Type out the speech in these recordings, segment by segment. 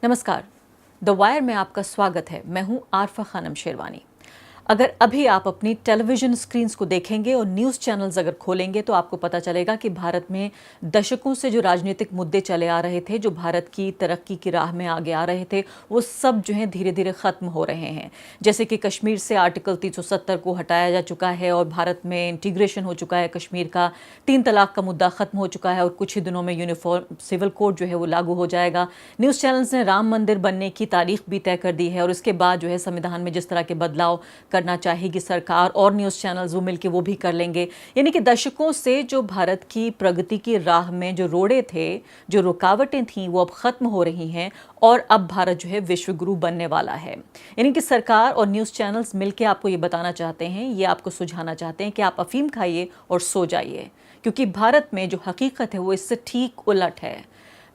नमस्कार, the wire में आपका स्वागत है। मैं हूं आरफा खानम शेरवानी। अगर अभी आप अपनी टेलीविजन स्क्रीन्स को देखेंगे और न्यूज़ चैनल्स अगर खोलेंगे तो आपको पता चलेगा कि भारत में दशकों से जो राजनीतिक मुद्दे चले आ रहे थे, जो भारत की तरक्की की राह में आगे आ रहे थे, वो सब जो है धीरे धीरे ख़त्म हो रहे हैं। जैसे कि कश्मीर से आर्टिकल 370 को हटाया जा चुका है और भारत में इंटीग्रेशन हो चुका है कश्मीर का। 3 तलाक का मुद्दा ख़त्म हो चुका है और कुछ ही दिनों में यूनिफॉर्म सिविल कोड जो है वो लागू हो जाएगा। न्यूज़ चैनल्स ने राम मंदिर बनने की तारीख भी तय कर दी है और उसके बाद जो है संविधान में जिस तरह के बदलाव करना चाहेगी सरकार और न्यूज़ चैनल्स वो मिलकर वो भी कर लेंगे। यानी कि दशकों से जो भारत की प्रगति की राह में जो रोड़े थे, जो रुकावटें थीं, वो अब ख़त्म हो रही हैं और अब भारत जो है विश्व गुरु बनने वाला है। यानी कि सरकार और न्यूज़ चैनल्स मिलकर आपको ये बताना चाहते हैं, ये आपको सुझाना चाहते हैं कि आप अफीम खाइए और सो जाइए, क्योंकि भारत में जो हकीकत है वो इससे ठीक उलट है।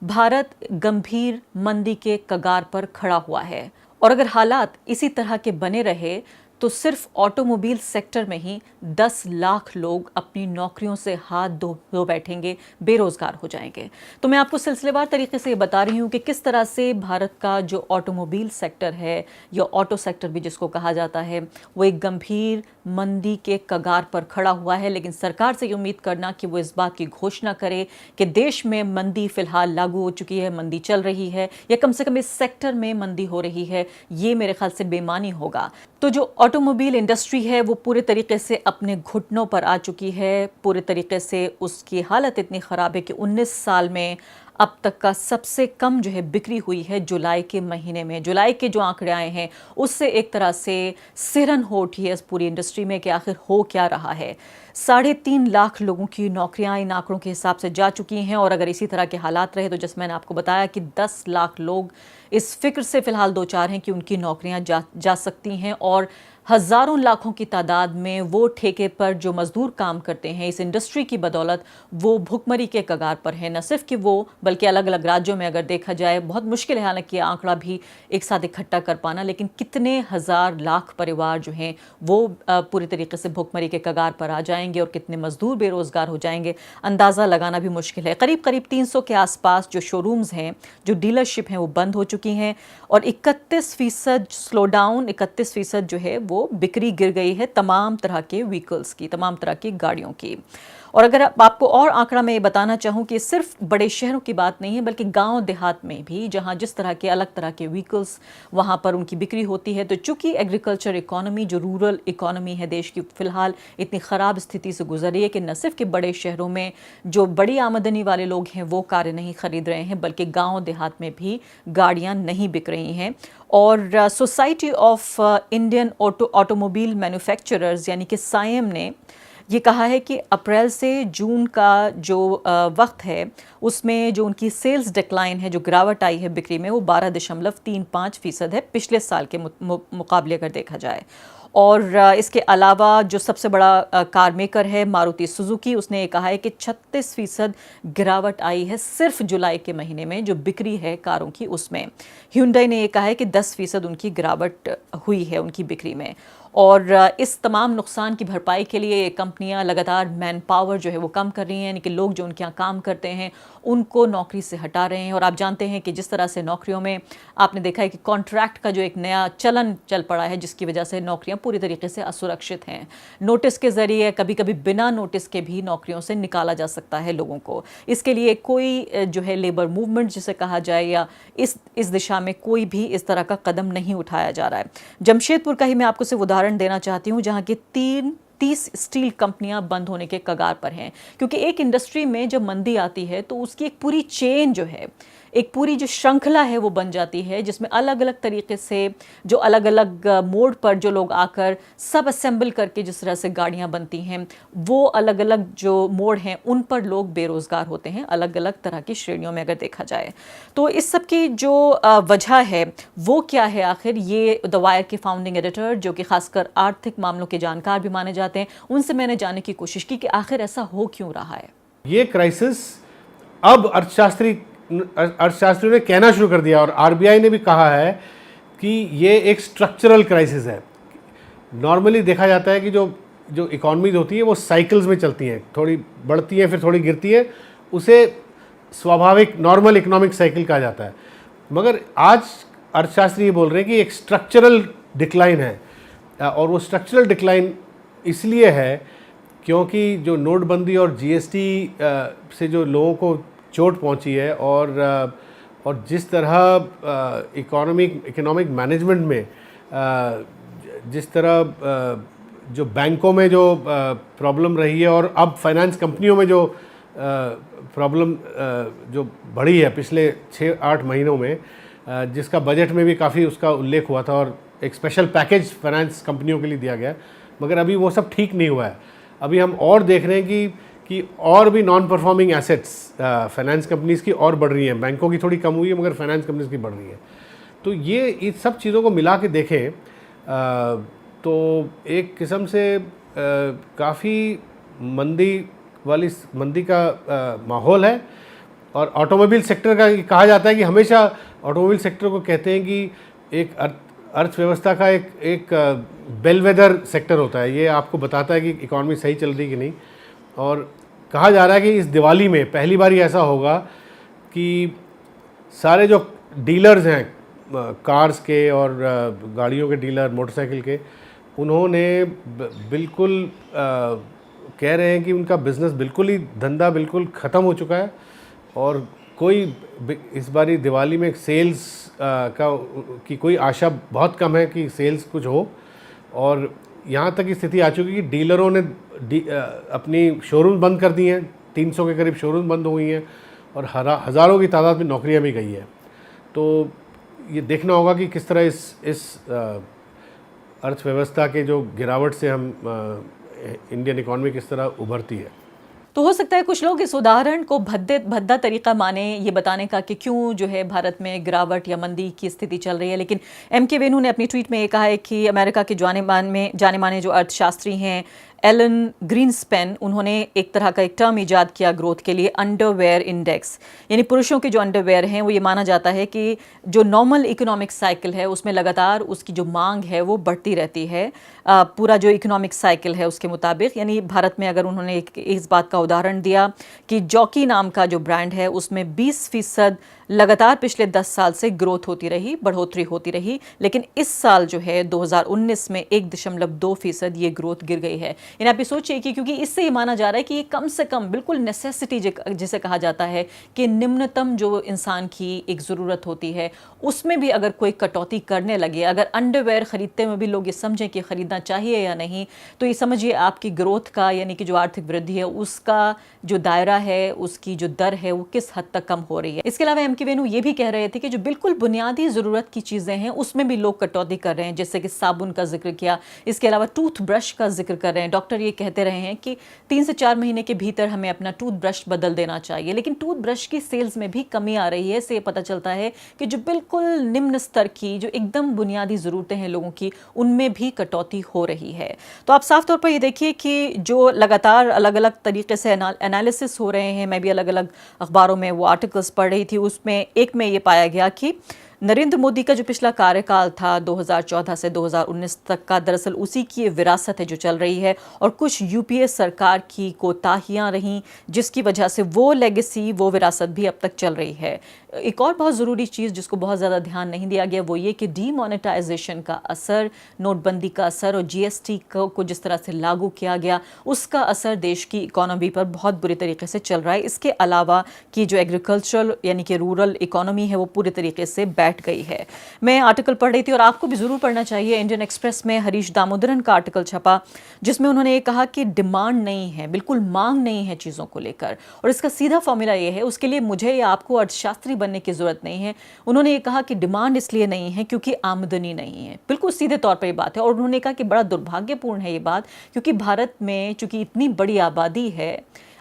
भारत गंभीर मंदी के कगार पर खड़ा हुआ है और अगर हालात इसी तरह के बने रहे तो सिर्फ ऑटोमोबाइल सेक्टर में ही 10 लाख लोग अपनी नौकरियों से हाथ धो बैठेंगे, बेरोजगार हो जाएंगे। तो मैं आपको सिलसिलेवार तरीके से ये बता रही हूँ कि किस तरह से भारत का जो ऑटोमोबाइल सेक्टर है या ऑटो सेक्टर भी जिसको कहा जाता है, वो एक गंभीर मंदी के कगार पर खड़ा हुआ है। लेकिन सरकार से ये उम्मीद करना कि वो इस बात की घोषणा करे कि देश में मंदी फिलहाल लागू हो चुकी है, मंदी चल रही है या कम से कम इस सेक्टर में मंदी हो रही है, ये मेरे ख्याल से बेईमानी होगा। तो जो ऑटोमोबाइल इंडस्ट्री है वो पूरे तरीके से अपने घुटनों पर आ चुकी है। पूरे तरीके से उसकी हालत इतनी ख़राब है कि 19 साल में अब तक का सबसे कम जो है बिक्री हुई है जुलाई के महीने में। जुलाई के जो आंकड़े आए हैं उससे एक तरह से सिरन हो उठी है इस पूरी इंडस्ट्री में कि आखिर हो क्या रहा है। 3.5 लाख लोगों की नौकरियां इन आंकड़ों के हिसाब से जा चुकी हैं और अगर इसी तरह के हालात रहे तो जैसे मैंने आपको बताया कि 10 लाख लोग इस फिक्र से फिलहाल दो चार हैं कि उनकी नौकरियां जा सकती हैं और हज़ारों लाखों की तादाद में वो ठेके पर जो मजदूर काम करते हैं इस इंडस्ट्री की बदौलत वो भुखमरी के कगार पर हैं। न सिर्फ कि वो बल्कि अलग अलग राज्यों में अगर देखा जाए बहुत मुश्किल है हालांकि आंकड़ा भी एक साथ इकट्ठा कर पाना, लेकिन कितने हज़ार लाख परिवार जो हैं वो पूरी तरीके से भुखमरी के कगार पर आ जाएंगे और कितने मजदूर बेरोज़गार हो जाएंगे, अंदाज़ा लगाना भी मुश्किल है। करीब करीब 300 के आसपास जो शोरूम्स हैं, जो डीलरशिप हैं, वो बंद हो चुकी हैं और 31% स्लो डाउन, 31% जो है वो बिक्री गिर गई है तमाम तरह के व्हीकल्स की, तमाम तरह की गाड़ियों की। और अगर आपको और आंकड़ा मैं ये बताना चाहूँ कि सिर्फ बड़े शहरों की बात नहीं है बल्कि गांव देहात में भी जहां जिस तरह के अलग तरह के व्हीकल्स वहां पर उनकी बिक्री होती है। तो चूंकि एग्रीकल्चर इकोनॉमी जो रूरल इकोनॉमी है देश की फिलहाल इतनी ख़राब स्थिति से गुजर रही है कि न सिर्फ कि बड़े शहरों में जो बड़ी आमदनी वाले लोग हैं वो कारें नहीं खरीद रहे हैं बल्कि गाँव देहात में भी गाड़ियाँ नहीं बिक रही हैं। और society of Indian automobile manufacturers यानी कि साइम ने ये कहा है कि अप्रैल से जून का जो वक्त है उसमें जो उनकी सेल्स डिक्लाइन है, जो गिरावट आई है बिक्री में, वो 12.35% है पिछले साल के मुकाबले अगर देखा जाए। और इसके अलावा जो सबसे बड़ा कार मेकर है मारुति सुजुकी, उसने ये कहा है कि 36% गिरावट आई है सिर्फ जुलाई के महीने में जो बिक्री है कारों की उसमें। ह्यूंडई ने ये कहा है कि 10% उनकी गिरावट हुई है उनकी बिक्री में। और इस तमाम नुकसान की भरपाई के लिए कंपनियां लगातार मैन पावर जो है वो कम कर रही हैं, यानी कि लोग जो उनके यहाँ काम करते हैं उनको नौकरी से हटा रहे हैं। और आप जानते हैं कि जिस तरह से नौकरियों में आपने देखा है कि कॉन्ट्रैक्ट का जो एक नया चलन चल पड़ा है जिसकी वजह से नौकरियां पूरी तरीके से असुरक्षित हैं। नोटिस के ज़रिए, कभी कभी बिना नोटिस के भी नौकरियों से निकाला जा सकता है लोगों को। इसके लिए कोई जो है लेबर मूवमेंट जिसे कहा जाए या इस दिशा में कोई भी इस तरह का कदम नहीं उठाया जा रहा है। जमशेदपुर का ही मैं आपको सिर्फ उदाहरण देना चाहती हूँ जहाँ की 30 स्टील कंपनियां बंद होने के कगार पर हैं, क्योंकि एक इंडस्ट्री में जब मंदी आती है तो उसकी एक पूरी चेन जो है, एक पूरी जो श्रृंखला है वो बन जाती है जिसमें अलग अलग तरीके से जो अलग अलग मोड पर जो लोग आकर सब असेंबल करके जिस तरह से गाड़ियां बनती हैं वो अलग अलग जो मोड हैं उन पर लोग बेरोज़गार होते हैं अलग अलग तरह की श्रेणियों में अगर देखा जाए। तो इस सब की जो वजह है वो क्या है आखिर, ये द वायर के फाउंडिंग एडिटर जो कि खासकर आर्थिक मामलों के जानकार भी माने जाते हैं, उनसे मैंने जानने की कोशिश की कि आखिर ऐसा हो क्यों रहा है। ये क्राइसिस अब अर्थशास्त्रियों ने कहना शुरू कर दिया और आरबीआई ने भी कहा है कि ये एक स्ट्रक्चरल क्राइसिस है। नॉर्मली देखा जाता है कि जो इकॉनमीज होती है वो साइकिल्स में चलती हैं, थोड़ी बढ़ती हैं फिर थोड़ी गिरती है, उसे स्वाभाविक नॉर्मल इकोनॉमिक साइकिल कहा जाता है। मगर आज अर्थशास्त्री ये बोल रहे हैं कि एक स्ट्रक्चरल डिक्लाइन है, और वो स्ट्रक्चरल डिक्लाइन इसलिए है क्योंकि जो नोटबंदी और जीएसटी से जो लोगों को चोट पहुंची है, और जिस तरह इकोनॉमिक मैनेजमेंट में जिस तरह जो बैंकों में जो प्रॉब्लम रही है, और अब फाइनेंस कंपनियों में जो प्रॉब्लम जो बढ़ी है पिछले 6-8 महीनों में, जिसका बजट में भी काफ़ी उसका उल्लेख हुआ था, और एक स्पेशल पैकेज फाइनेंस कंपनियों के लिए दिया गया, मगर अभी वो सब ठीक नहीं हुआ है। अभी हम और देख रहे हैं कि और भी non performing assets finance companies की और बढ़ रही हैं। बैंकों की थोड़ी कम हुई है, मगर फाइनेंस कंपनीज़ की बढ़ रही है। तो ये इस सब चीज़ों को मिला के देखें तो एक किस्म से काफ़ी मंदी का माहौल है। और ऑटोमोबाइल सेक्टर का कहा जाता है कि हमेशा ऑटोमोबाइल सेक्टर को कहते हैं कि एक अर्थव्यवस्था का एक बेलवेदर सेक्टर होता है। ये आपको बताता है कि इकॉनमी सही चल रही कि नहीं। और कहा जा रहा है कि इस दिवाली में पहली बार ऐसा होगा कि सारे जो डीलर्स हैं कार्स के और गाड़ियों के डीलर, मोटरसाइकिल के, उन्होंने बिल्कुल कह रहे हैं कि उनका बिज़नेस बिल्कुल ही धंधा बिल्कुल ख़त्म हो चुका है, और कोई इस बारी दिवाली में सेल्स की कोई आशा बहुत कम है कि सेल्स कुछ हो। और यहाँ तक की स्थिति आ चुकी है कि डीलरों ने अपनी शोरूम बंद कर दी हैं, 300 के करीब शोरूम बंद हो गई हैं, और हज़ारों की तादाद में नौकरियाँ भी गई हैं। तो ये देखना होगा कि किस तरह इस अर्थव्यवस्था के जो गिरावट से हम इंडियन इकॉनमी किस तरह उभरती है। तो हो सकता है कुछ लोग इस उदाहरण को भद्दा तरीका माने ये बताने का कि क्यों जो है भारत में गिरावट या मंदी की स्थिति चल रही है, लेकिन एम.के. वेणु ने अपनी ट्वीट में ये कहा है कि अमेरिका के जाने माने जो अर्थशास्त्री हैं एलन ग्रीनस्पैन, उन्होंने एक तरह का एक टर्म इजाद किया ग्रोथ के लिए, अंडरवेयर इंडेक्स। यानी पुरुषों के जो अंडरवेयर हैं वो ये माना जाता है कि जो नॉर्मल इकोनॉमिक साइकिल है उसमें लगातार उसकी जो मांग है वो बढ़ती रहती है, पूरा जो इकोनॉमिक साइकिल है उसके मुताबिक। यानी भारत में अगर उन्होंने इस बात का उदाहरण दिया कि जॉकी नाम का जो ब्रांड है उसमें 20% लगातार पिछले 10 साल से ग्रोथ होती रही, बढ़ोतरी होती रही, लेकिन इस साल जो है 2019 में 1.2% ये ग्रोथ गिर गई है। यानी आप ये सोचिए कि क्योंकि इससे ये माना जा रहा है कि ये कम से कम बिल्कुल नेसेसिटी जिसे कहा जाता है कि निम्नतम जो इंसान की एक ज़रूरत होती है उसमें भी अगर कोई कटौती करने लगे, अगर अंडरवेयर खरीदते में भी लोग ये समझें कि खरीदना चाहिए या नहीं, तो ये समझिए आपकी ग्रोथ का यानी कि जो आर्थिक वृद्धि है उसका जो दायरा है, उसकी जो दर है वो किस हद तक कम हो रही है। इसके अलावा एम.के. वेणु ये भी कह रहे थे कि जो बिल्कुल बुनियादी ज़रूरत की चीज़ें हैं उसमें भी लोग कटौती कर रहे हैं, जैसे कि साबुन का जिक्र किया, इसके अलावा टूथब्रश का जिक्र कर रहे हैं। डॉक्टर ये कहते रहे हैं कि 3 से 4 महीने के भीतर हमें अपना टूथब्रश बदल देना चाहिए, लेकिन टूथब्रश की सेल्स में भी कमी आ रही है। इससे पता चलता है कि जो बिल्कुल निम्न स्तर की जो एकदम बुनियादी ज़रूरतें हैं लोगों की, उनमें भी कटौती हो रही है। तो आप साफ तौर पर ये देखिए कि जो लगातार अलग अलग तरीके से एनालिसिस हो रहे हैं, मैं भी अलग अलग अखबारों में वो आर्टिकल्स पढ़ रही थी, उसमें एक में ये पाया गया कि नरेंद्र मोदी का जो पिछला कार्यकाल था 2014 से 2019 तक का, दरअसल उसी की विरासत है जो चल रही है, और कुछ यूपीए सरकार की कोताहियां रहीं जिसकी वजह से वो लेगेसी, वो विरासत भी अब तक चल रही है। एक और बहुत ज़रूरी चीज़ जिसको बहुत ज़्यादा ध्यान नहीं दिया गया वो ये कि डीमोनेटाइजेशन का असर, नोटबंदी का असर और जीएसटी को जिस तरह से लागू किया गया उसका असर देश की इकोनॉमी पर बहुत बुरी तरीके से चल रहा है। इसके अलावा कि जो एग्रीकल्चरल यानी कि रूरल इकोनॉमी है वो पूरी तरीके से बैठ गई है। मैं आर्टिकल पढ़ रही थी और आपको भी ज़रूर पढ़ना चाहिए, इंडियन एक्सप्रेस में हरीश दामोदरन का आर्टिकल छपा जिसमें उन्होंने ये कहा कि डिमांड नहीं है, बिल्कुल मांग नहीं है चीज़ों को लेकर, और इसका सीधा फॉर्मूला ये है, उसके लिए मुझे या आपको अर्थशास्त्री बनने की ज़रूरत नहीं है। उन्होंने ये कहा कि डिमांड इसलिए नहीं है क्योंकि आमदनी नहीं है। बिल्कुल सीधे तौर पर ये बात है, और उन्होंने कहा कि बड़ा दुर्भाग्यपूर्ण है ये बात, क्योंकि भारत में चूंकि इतनी बड़ी आबादी है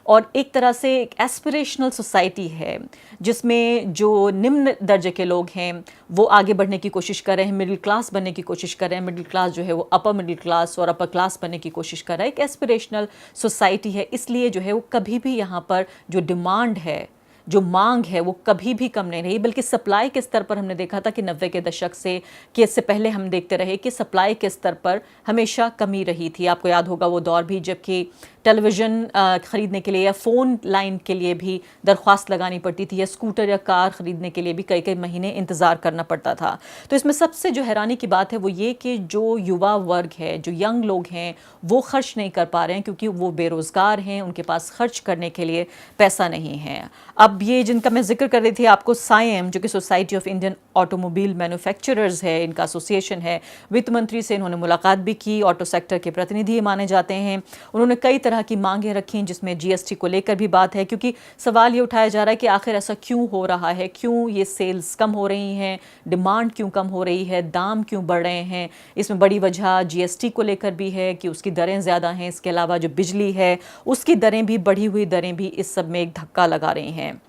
और एक तरह से एक एस्पिरेशनल सोसाइटी है जिसमें जो निम्न दर्जे के लोग हैं वो आगे बढ़ने की कोशिश कर रहे हैं, मिडिल क्लास बनने की कोशिश कर रहे हैं, मिडिल क्लास जो है वो अपर मिडिल क्लास और अपर क्लास बनने की कोशिश कर रहा है, एक एस्पिरेशनल सोसाइटी है। इसलिए जो है वो कभी भी यहाँ पर जो डिमांड है, जो मांग है वो कभी भी कम नहीं रही, बल्कि सप्लाई के स्तर पर हमने देखा था कि 90 के दशक से कि इससे पहले हम देखते रहे कि सप्लाई के स्तर पर हमेशा कमी रही थी। आपको याद होगा वो दौर भी जबकि टेलीविज़न ख़रीदने के लिए या फ़ोन लाइन के लिए भी दरख्वास्त लगानी पड़ती थी, या स्कूटर या कार ख़रीदने के लिए भी कई कई महीने इंतज़ार करना पड़ता था। तो इसमें सबसे जो हैरानी की बात है वो ये कि जो युवा वर्ग है, जो यंग लोग हैं, वो खर्च नहीं कर पा रहे हैं क्योंकि वो बेरोज़गार हैं, उनके पास खर्च करने के लिए पैसा नहीं है। अब ये जिनका मैं जिक्र कर रही थी आपको, साइम जो कि society of Indian automobile manufacturers है, इनका एसोसिएशन है, वित्त मंत्री से इन्होंने मुलाकात भी की, ऑटो सेक्टर के प्रतिनिधि माने जाते हैं। उन्होंने कई तरह की मांगें रखी जिसमें जीएसटी को लेकर भी बात है, क्योंकि सवाल ये उठाया जा रहा है कि आखिर ऐसा क्यों हो रहा है, क्यों ये सेल्स कम हो रही हैं, डिमांड क्यों कम हो रही है, दाम क्यों बढ़ रहे हैं। इसमें बड़ी वजह जीएसटी को लेकर भी है कि उसकी दरें ज़्यादा हैं, इसके अलावा जो बिजली है उसकी दरें भी, बढ़ी हुई दरें भी इस सब में एक धक्का लगा रही हैं।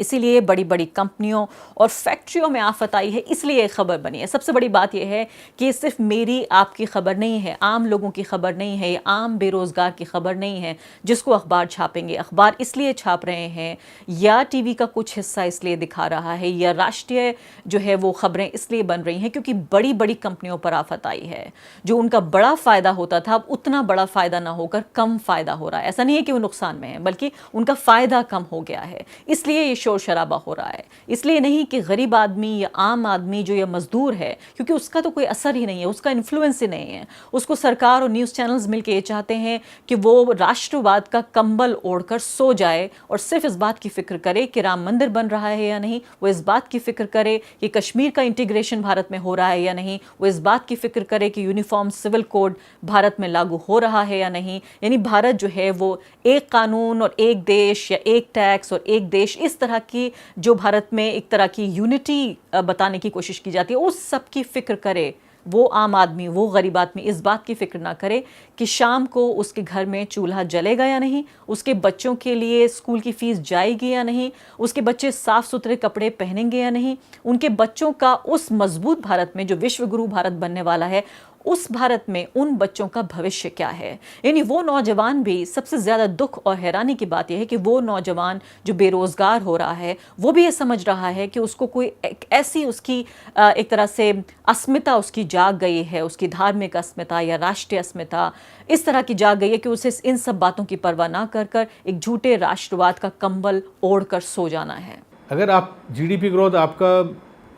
इसीलिए बड़ी बड़ी कंपनियों और फैक्ट्रियों में आफत आई है, इसलिए ये खबर बनी है। सबसे बड़ी बात यह है कि ये सिर्फ मेरी आपकी खबर नहीं है, आम लोगों की खबर नहीं है, ये आम बेरोज़गार की खबर नहीं है जिसको अखबार छापेंगे। अखबार इसलिए छाप रहे हैं, या टीवी का कुछ हिस्सा इसलिए दिखा रहा है, या राष्ट्रीय जो है वो खबरें इसलिए बन रही हैं क्योंकि बड़ी बड़ी कंपनियों पर आफत आई है। जो उनका बड़ा फ़ायदा होता था अब उतना बड़ा फ़ायदा ना होकर कम फ़ायदा हो रहा है। ऐसा नहीं है कि वो नुकसान में है, बल्कि उनका फ़ायदा कम हो गया है, इसलिए ये शोर शराबा हो रहा है। इसलिए नहीं कि गरीब आदमी या आम आदमी जो या मजदूर है, क्योंकि उसका तो कोई असर ही नहीं है, उसका इन्फ्लुएंस ही नहीं है। उसको सरकार और न्यूज़ चैनल्स मिलकर ये चाहते हैं कि वो राष्ट्रवाद का कंबल ओढ़कर सो जाए और सिर्फ इस बात की फिक्र करे कि राम मंदिर बन रहा है या नहीं, वो इस बात की फिक्र करे कि कश्मीर का इंटीग्रेशन भारत में हो रहा है या नहीं, वो इस बात की फिक्र करे कि यूनिफॉर्म सिविल कोड भारत में लागू हो रहा है या नहीं। यानी भारत जो है वो एक कानून और एक देश, या एक टैक्स और एक देश, इस तरह की जो भारत में एक तरह की यूनिटी बताने की कोशिश की जाती है, उस सब की फिक्र करे। वो आम आदमी, वो गरीब आदमी इस बात की फिक्र ना करे कि शाम को उसके घर में चूल्हा जलेगा या नहीं, उसके बच्चों के लिए स्कूल की फीस जाएगी या नहीं, उसके बच्चे साफ सुथरे कपड़े पहनेंगे या नहीं, उनके बच्चों का उस मजबूत भारत में जो विश्व गुरु भारत बनने वाला है, उस भारत में उन बच्चों का भविष्य क्या है। यानी वो नौजवान भी, सबसे ज़्यादा दुख और हैरानी की बात यह है कि वो नौजवान जो बेरोज़गार हो रहा है वो भी ये समझ रहा है कि उसको कोई ऐसी उसकी एक तरह से अस्मिता उसकी जाग गई है, उसकी धार्मिक अस्मिता या राष्ट्रीय अस्मिता इस तरह की जाग गई है कि उसे इन सब बातों की परवाह ना कर कर एक झूठे राष्ट्रवाद का कंबल ओढ़ कर सो जाना है। अगर आप जीडीपी ग्रोथ आपका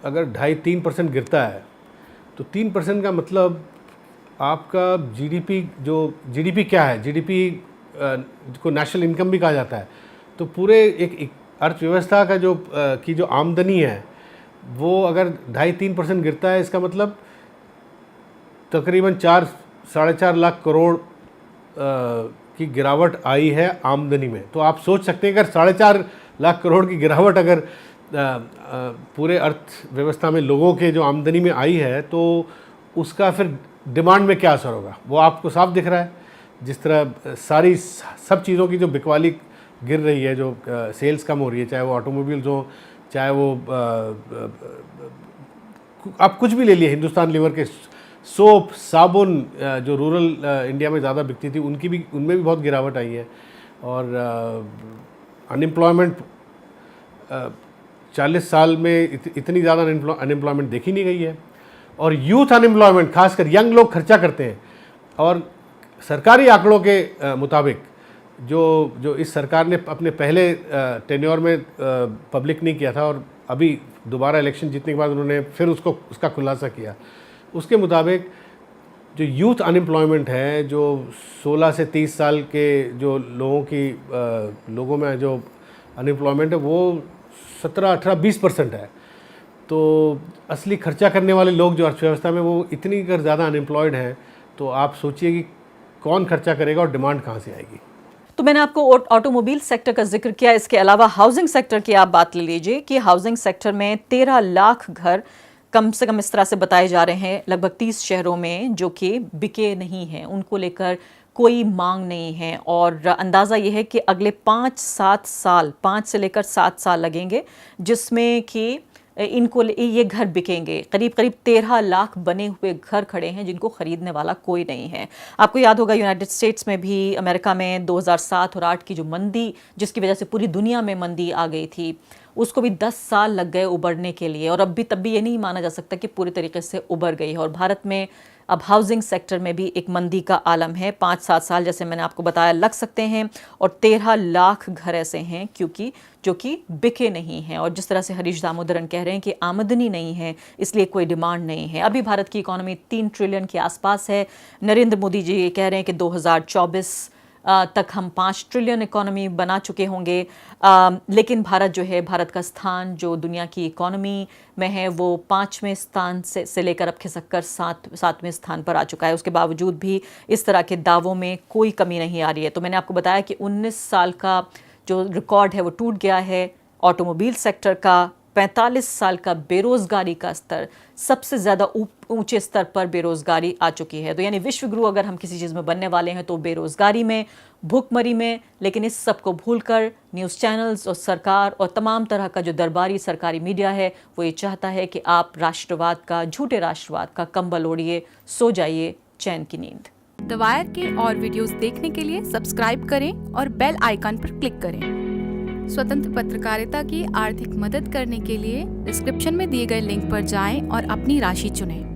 अगर 2.5-3% गिरता है तो 3% का मतलब आपका जीडीपी क्या है, जीडीपी को नेशनल इनकम भी कहा जाता है। तो पूरे एक अर्थव्यवस्था का जो आमदनी है वो अगर 2.5-3% गिरता है, इसका मतलब तकरीबन 4-4.5 लाख करोड़ की गिरावट आई है आमदनी में। तो आप सोच सकते हैं अगर 4.5 लाख करोड़ की गिरावट अगर पूरे अर्थव्यवस्था में लोगों के जो आमदनी में आई है तो उसका फिर डिमांड में क्या असर होगा, वो आपको साफ दिख रहा है। जिस तरह सब चीज़ों की जो बिकवाली गिर रही है, जो सेल्स कम हो रही है, चाहे वो ऑटोमोबाइल्स हो, चाहे वो आप कुछ भी ले लिए, हिंदुस्तान लीवर के सोप, साबुन जो रूरल इंडिया में ज़्यादा बिकती थी उनमें भी बहुत गिरावट आई है। और अनएम्प्लॉयमेंट 40 साल में इतनी ज़्यादा अनएम्प्लॉयमेंट देखी नहीं गई है। और यूथ अनएम्प्लॉयमेंट, खासकर यंग लोग खर्चा करते हैं। और सरकारी आंकड़ों के मुताबिक जो इस सरकार ने अपने पहले टेन्योर में पब्लिक नहीं किया था और अभी दोबारा इलेक्शन जीतने के बाद उन्होंने फिर उसका खुलासा किया, उसके मुताबिक जो यूथ अनएम्प्लॉयमेंट है, जो 16 से 30 साल के जो लोगों में जो अनएम्प्लॉयमेंट है वो 17-18-20% है। तो असली खर्चा करने वाले लोग जो अर्थव्यवस्था में वो इतनी अगर ज़्यादा अनएम्प्लॉयड हैं तो आप सोचिए कि कौन खर्चा करेगा और डिमांड कहाँ से आएगी। तो मैंने आपको ऑटोमोबाइल सेक्टर का जिक्र किया, इसके अलावा हाउसिंग सेक्टर की आप बात ले लीजिए कि हाउसिंग सेक्टर में 13 लाख घर कम से कम इस तरह से बताए जा रहे हैं लगभग 30 शहरों में जो कि बिके नहीं हैं, उनको लेकर कोई मांग नहीं है। और अंदाज़ा ये है कि अगले 5-7 साल, 5 से लेकर 7 साल लगेंगे जिसमें कि इनको ये घर बिकेंगे। करीब 13 लाख बने हुए घर खड़े हैं जिनको ख़रीदने वाला कोई नहीं है। आपको याद होगा यूनाइटेड स्टेट्स में भी, अमेरिका में 2007 और 8 की जो मंदी, जिसकी वजह से पूरी दुनिया में मंदी आ गई थी, उसको भी 10 साल लग गए उबरने के लिए। और तब भी ये नहीं माना जा सकता कि पूरी तरीके से उबर गई है। और भारत में अब हाउसिंग सेक्टर में भी एक मंदी का आलम है। 5-7 साल जैसे मैंने आपको बताया लग सकते हैं और 13 लाख घर ऐसे हैं क्योंकि जो कि बिके नहीं हैं। और जिस तरह से हरीश दामोदरन कह रहे हैं कि आमदनी नहीं है इसलिए कोई डिमांड नहीं है। अभी भारत की इकोनॉमी 3 ट्रिलियन के आसपास है। नरेंद्र मोदी जी ये कह रहे हैं कि 2024 तक हम 5 ट्रिलियन इकोनॉमी बना चुके होंगे। लेकिन भारत जो है, भारत का स्थान जो दुनिया की इकोनॉमी में है वो 5वें स्थान से लेकर अब खिसक कर 7वें स्थान पर आ चुका है। उसके बावजूद भी इस तरह के दावों में कोई कमी नहीं आ रही है। तो मैंने आपको बताया कि 19 साल का जो रिकॉर्ड है वो टूट गया है ऑटोमोबाइल सेक्टर का। 45 साल का बेरोजगारी का स्तर, सबसे ज़्यादा ऊंचे स्तर पर बेरोजगारी आ चुकी है। तो यानी विश्व गुरु अगर हम किसी चीज़ में बनने वाले हैं तो बेरोजगारी में, भूखमरी में। लेकिन इस सब को भूलकर न्यूज़ चैनल्स और सरकार और तमाम तरह का जो दरबारी सरकारी मीडिया है वो ये चाहता है कि आप राष्ट्रवाद का, झूठे राष्ट्रवाद का कंबल ओढ़िए, सो जाइए चैन की नींद। द वायर के और वीडियोस देखने के लिए सब्सक्राइब करें और बेल आइकन पर क्लिक करें। स्वतंत्र पत्रकारिता की आर्थिक मदद करने के लिए डिस्क्रिप्शन में दिए गए लिंक पर जाएं और अपनी राशि चुनें।